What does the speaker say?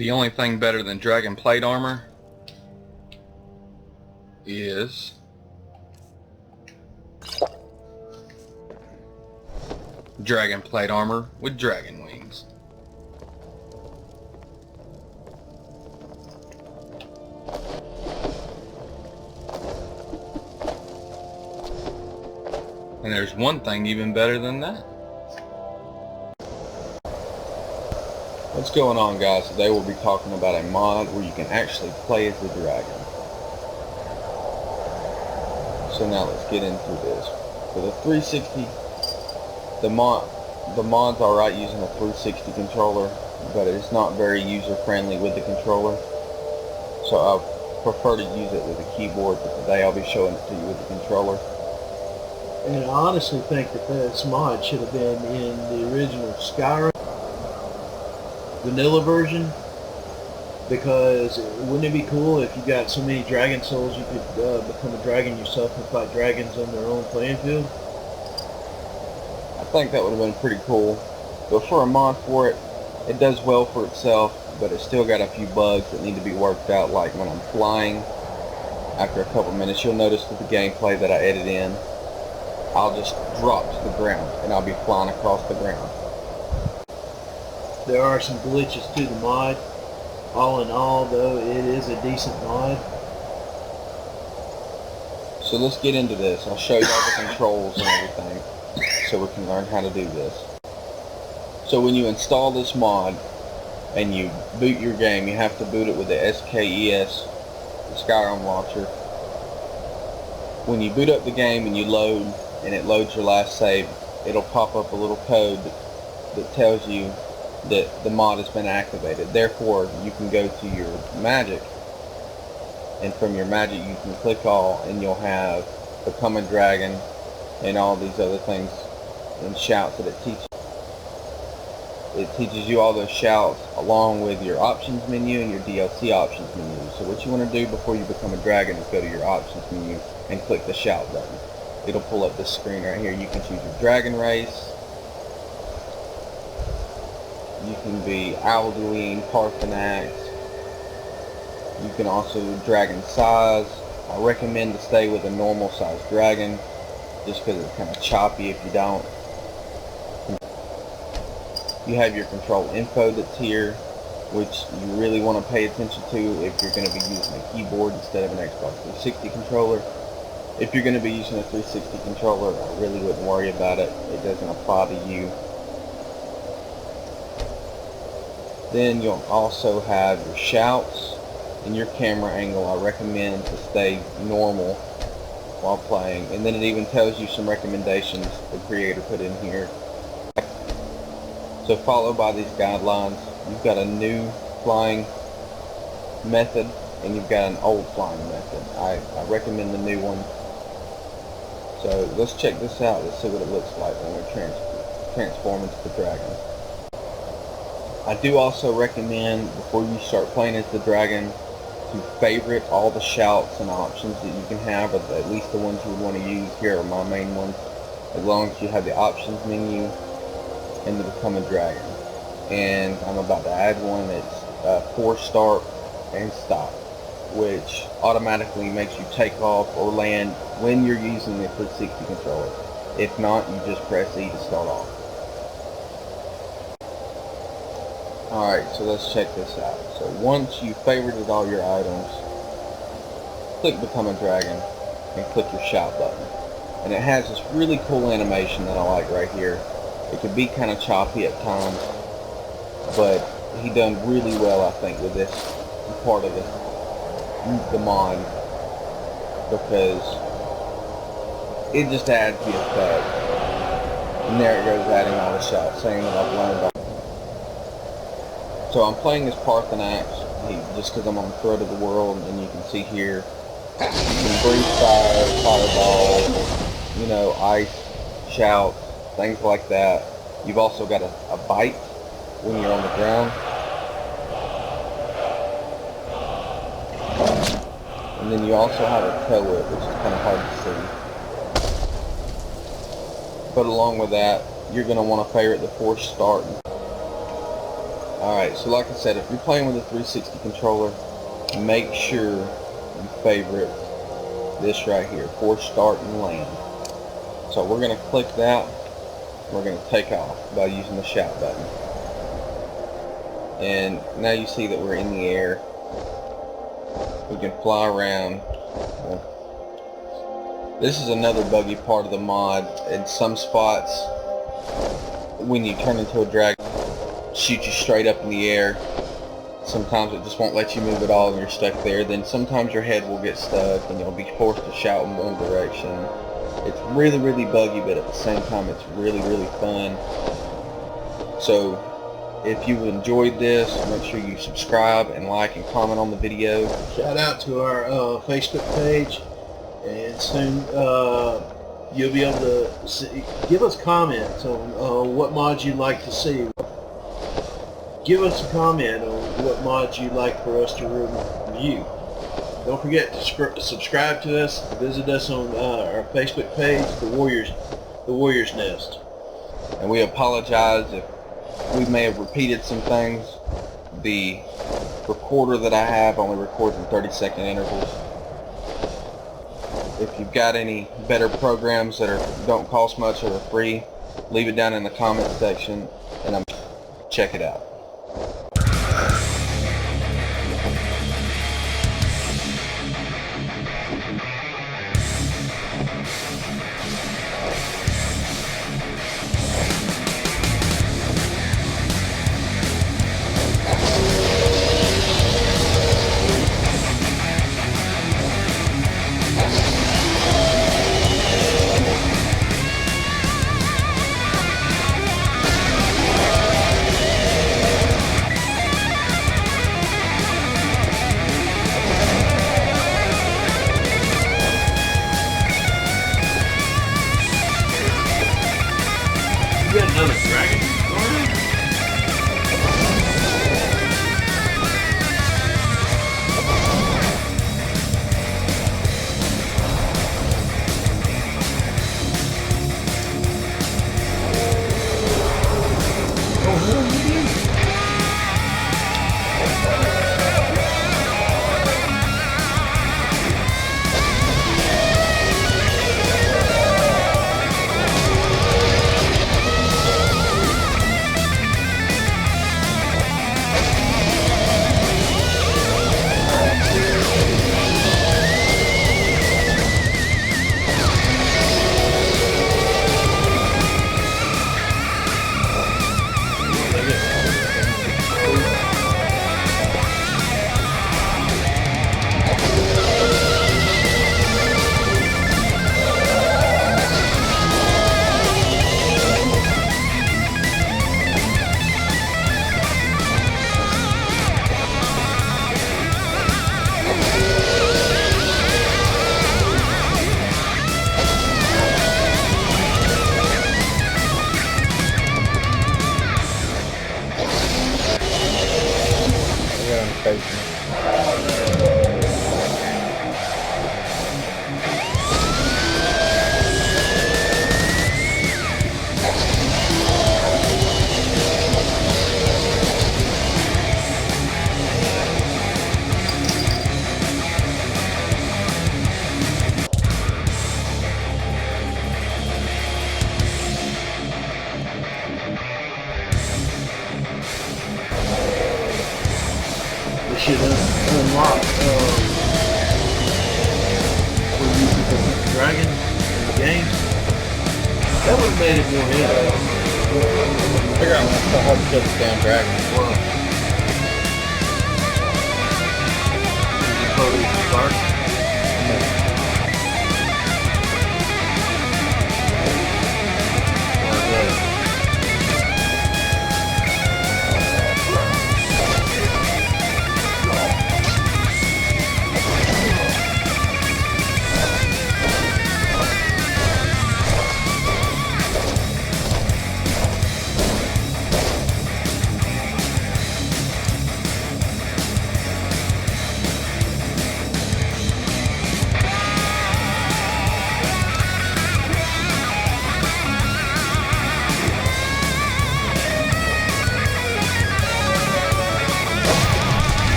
The only thing better than dragon plate armor is dragon plate armor with dragon wings. And there's one thing even better than that. What's going on, guys? Today we'll be talking about a mod where you can actually play as the dragon. So now let's get into this. For the 360, the mod's alright using a 360 controller, but it's not very user friendly with the controller. So I prefer to use it with a keyboard, but today I'll be showing it to you with the controller. And I honestly think that this mod should have been in the original Skyrim vanilla version, because wouldn't it be cool if you got so many dragon souls you could become a dragon yourself and fight dragons on their own playing field? I think that would have been pretty cool. But for a mod for it, it does well for itself, but it's still got a few bugs that need to be worked out, like when I'm flying. After a couple minutes, you'll notice with the gameplay that I edit in, I'll just drop to the ground and I'll be flying across the ground. There are some glitches to the mod. All in all, though, it is a decent mod. So let's get into this. I'll show you all the controls and everything so we can learn how to do this. So when you install this mod and you boot your game, you have to boot it with the SKES, the Skyrim launcher. When you boot up the game and you load, and it loads your last save, it'll pop up a little code that tells you that the mod has been activated. Therefore, you can go to your magic, and from your magic you can click all, and you'll have become a dragon and all these other things and shouts that it teaches. It teaches you all those shouts along with your options menu and your DLC options menu. So what you want to do before you become a dragon is go to your options menu and click the shout button. It'll pull up this screen right here. You can choose your dragon race. You can be Alduin, Parthenax. You can also do dragon size. I recommend to stay with a normal size dragon, just because it's kind of choppy if you don't. You have your control info that's here, which you really want to pay attention to if you're going to be using a keyboard instead of an Xbox 360 controller. If you're going to be using a 360 controller, I really wouldn't worry about it. It doesn't apply to you. Then you'll also have your shouts and your camera angle. I recommend to stay normal while playing. And then it even tells you some recommendations the creator put in here. So follow by these guidelines. You've got a new flying method and you've got an old flying method. I recommend the new one. So let's check this out. Let's see what it looks like when we transform into the dragon. I do also recommend, before you start playing as the dragon, to favorite all the shouts and options that you can have, or at least the ones you would want to use. Here are my main ones. As long as you have the options menu and the become a dragon. And I'm about to add one that's force start and stop, which automatically makes you take off or land when you're using the 360 controller. If not, you just press E to start off. Alright, so let's check this out. So once you've favorited all your items, click become a dragon and click your shout button. And it has this really cool animation that I like right here. It can be kind of choppy at times, but he done really well, I think, with this part of the mod, because it just adds the effect. And there it goes, adding all the shots, saying that I've learned all. So I'm playing as Parthenax, just because I'm on the throat of the world, and you can see here, you can breathe fire, fireball, you know, ice, shout, things like that. You've also got a bite when you're on the ground. And then you also have a toe whip, which is kind of hard to see. But along with that, you're going to want to favorite the force start. Alright, so like I said, if you're playing with a 360 controller, make sure you favorite this right here, force start and land. So we're going to click that. We're going to take off by using the shout button. And now you see that we're in the air. We can fly around. This is another buggy part of the mod. In some spots, when you turn into a dragon, shoot you straight up in the air. Sometimes it just won't let you move at all and you're stuck there. Then sometimes your head will get stuck and you'll be forced to shout in one direction. It's really, really buggy, but at the same time it's really, really fun. So if you enjoyed this, make sure you subscribe and like and comment on the video. Shout out to our Facebook page, and soon you'll be able to give us comments on what mods you'd like to see. Give us a comment on what mods you'd like for us to review. Don't forget to subscribe to us. Visit us on our Facebook page, The Warrior's Nest. And we apologize if we may have repeated some things. The recorder that I have only records in 30-second intervals. If you've got any better programs that don't cost much or are free, leave it down in the comment section and check it out. You got another dragon? Should unlock where you can put the dragon in the game. That would have made it more interesting. Figure out how hard to kill this damn dragon. Wow. Did you call it Spark?